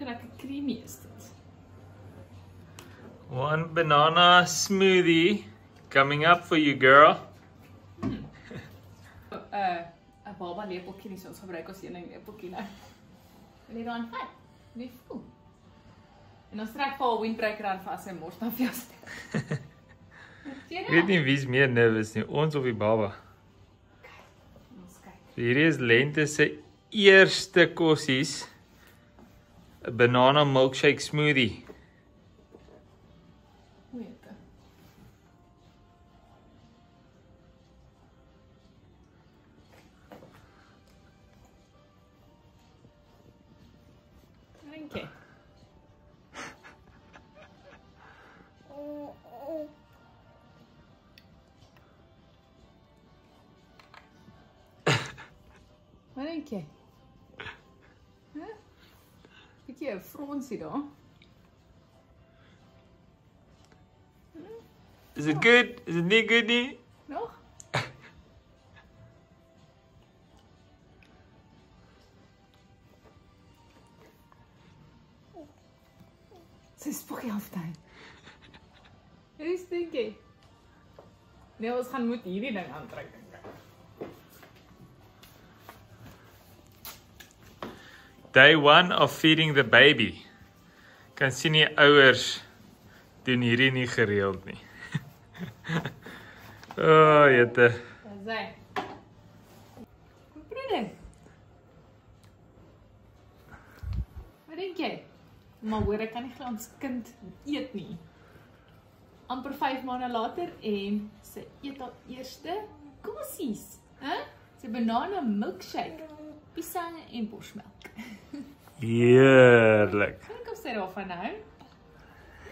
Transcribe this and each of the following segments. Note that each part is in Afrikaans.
lekker creamy is dit. One banana smoothie coming up for you, girl. 'n baba lepeltjie nie, so ons gebruik ons een lepeltjie nou. Wil jy dan vat? Wie voel? En ons trek vir 'n windbreaker aan vas en mors dan vir jou stuk. Ek weet nie wie's meer nervous nie, ons of die baba. Ons kyk. Hierdie is Lente se eerste kossies. 'n Banana milkshake smoothie. Goeieke. Dink jy? Wat dink jy? Bietjie 'n fronsie daar. Is it good? Is it nie good nie? Nog? Sy spoeg jy aftuin. Hoe dink jy? Nee, ons gaan moet hierdie ding aantrek dink ek. Day 1 of feeding the baby. Kan sien die ouers doen hierdie nie gereeld nie. Oh, jette. Dis hy. Hoe broeding? Wat dink jy? Maar hoor, ek kan nie glo ons kind eet nie. Amper 5 maande later en sy eet haar eerste kossies. Sy banana milkshake, pisange en borsmelk. Heerlik. Kyk of sy daarvan hou.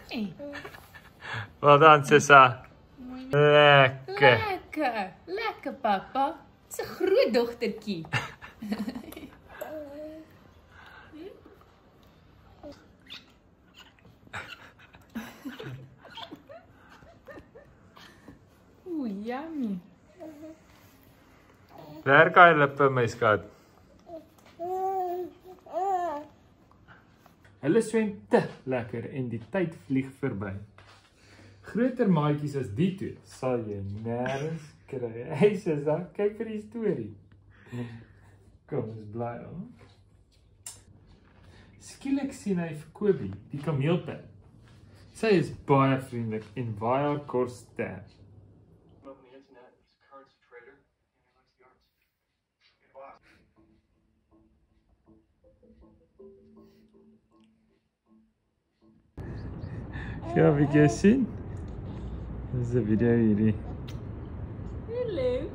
Hey. Well done, Sissa. Lekker. Lekker, lekker papa. Dis 'n groot dogtertjie. Oeh, yummy. Werk hy lippe, my skat. Hulle swem te lekker en die tyd vlieg verby. Groter maatjies as die twee sal jy nêrens kry. Hey Sissa, kyk vir die storie. Kom, is bly hoor. Skielik sien hy vir Kobie, die kameelperd. Sy is baie vriendelik en baie haar kort ster. Ja, wie jy sien? Dis 'n video hierdie. Hello.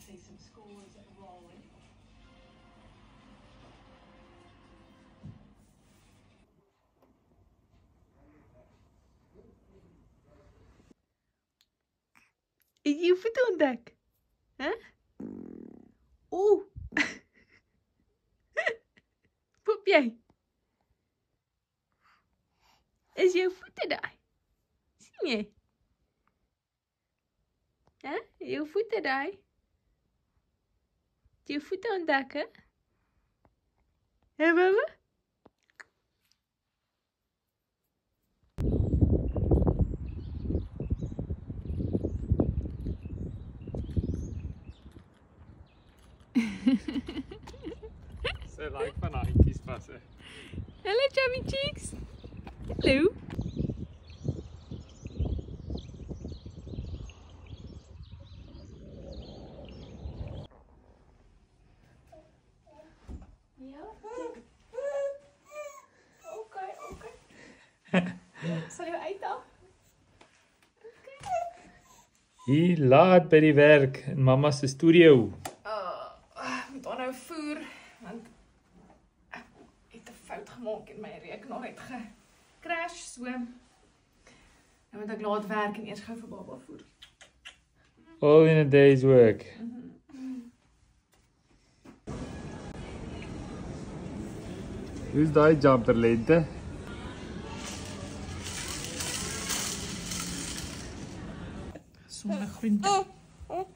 See some scores rolling. Het jy jou voete ontdek? Hè? Oeh. Poep jy? Is jou voete daai? Sien jy? Hè? Jou voete daai? Jou voete ontdek, hè? Hè, mama? Sy like van handjies vas. Hello, chubby cheeks. Hello. Sal jy uithaal? Hier laat by die werk in mamma se studio. Moet aanhou voer, want ek het 'n fout gemaak en my rekenaar het gecrash, so nou moet ek laat werk en eers gou vir baba voer. All in a day's work. Hoe's daai jumper lente? Sonnegroente. Kom.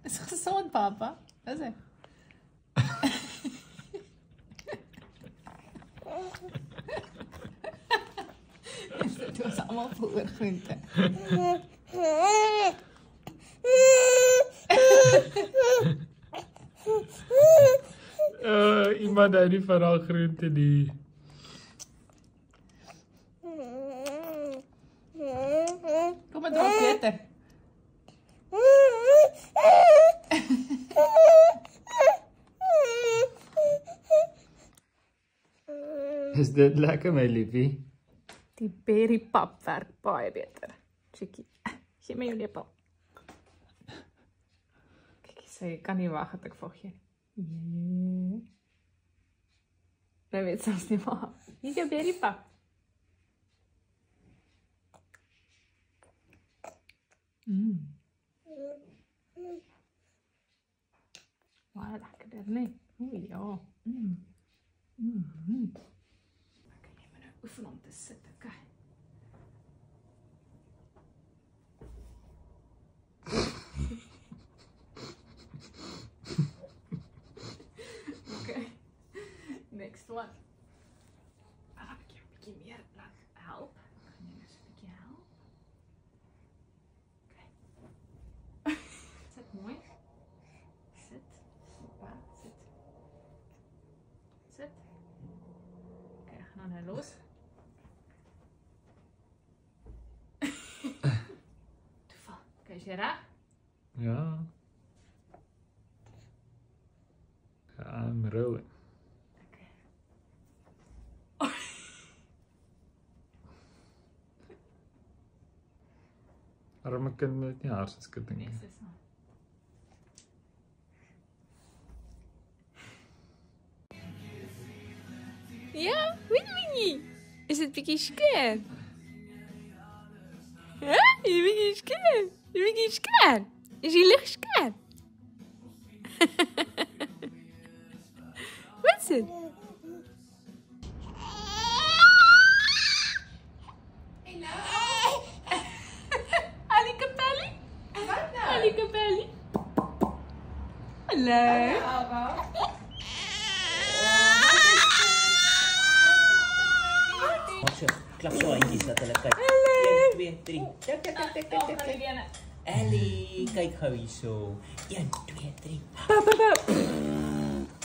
Dis gesond, papa. Dis hy. Dit was allemaal vol oor groente. Iemand hou nie van al groente nie. Kom maar draak Peter. Is dit lekker, my liefie? Die berry pap werk baie beter. Chickie, gee my jou lepel. Kijk, sy kan nie wag dat ek vir gee. Nou weet selfs nie maar. Hier is jou berry pap. Baie lekkerder, nee. O ja. Ek kan jy maar nou oefen om te sit, okay? Okay. Next one. Gaan ek jou 'n bietjie meer laat help. Kan jy net 'n bietjie help? Okay. Sit mooi. Sit. Super. Sit. Sit. Okay, ek gaan nou los. Toeval. Okay, is jy reg? Ja. I'm rolling. Okay. Arme kind met nie haarskutting nie. Nee, dis nou. Ja, Winnie. Is dit bietjie skeer? Hè? Jy bietjie skeer. Jy bietjie skeer. Is jy lig skeer? Wat is dit? Ali Capelli? Wat nou? Ali Capelli? Hallo. So, klap so handjies dat hulle kyk. 1 2 3. Tik tik tik tik tik tik. Ellie, kyk gou hierso. 1 2 3.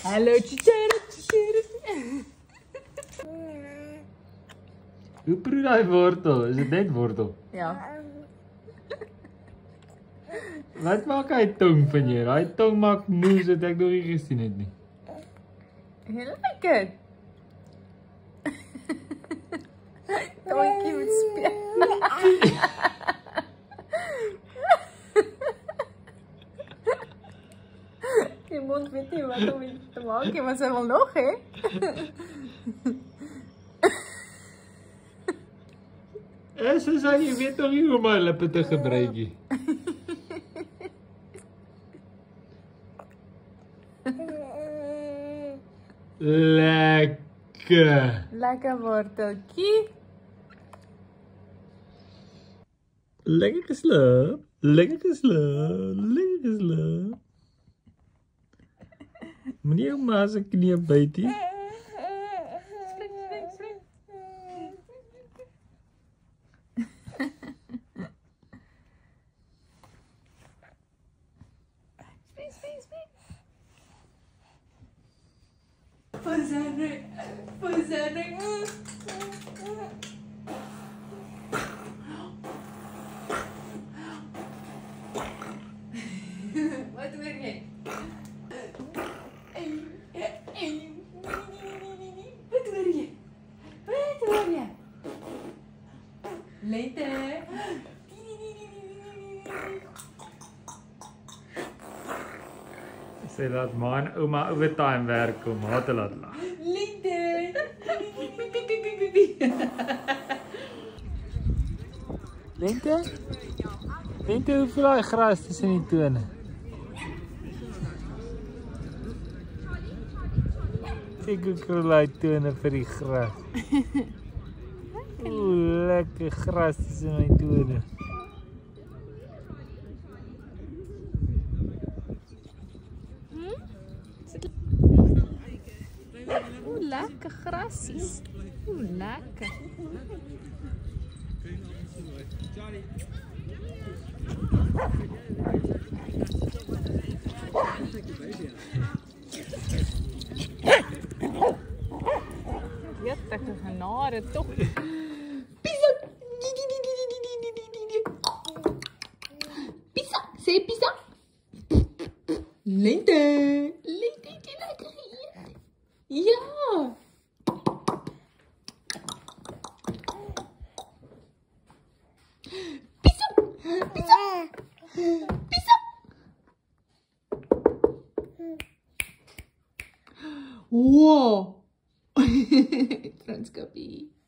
Hallo, chichera. Hoe proe daai wortel? Is dit net wortel? Ja. Wat maak hy tong van jou? Daai tong maak moes wat ek nog nie gesien het nie. Heel lekker. Tongkie moet speel. Die mond weet nie wat om te maak nie, maar sy wil nog, hè? Sy jy weet toch nie hoe my lippe te gebruik nie. Lekker. Lekker worteltjie. Lekker geslaap. Lekker geslaap. Lekker geslaap. Moenie jou ma se knie byt nie. Wat hoor jy? Sy laat ma en ouma overtime werk om haar te laat lag. Lente. Lente? Lente, hoeveel daai gras tussen die tone? Kyk hoe krul hy tone vir die gras. Oeh, lekker gras tussen my tone. Oeh, lekker grassies. Oeh, lekker. Jettige genade toch. Pizza. Pizza. Sê pizza. Lente. Lente, jy lekker hier. Ja. Pizza. Pizza. Pizza. Wow. Franskapie.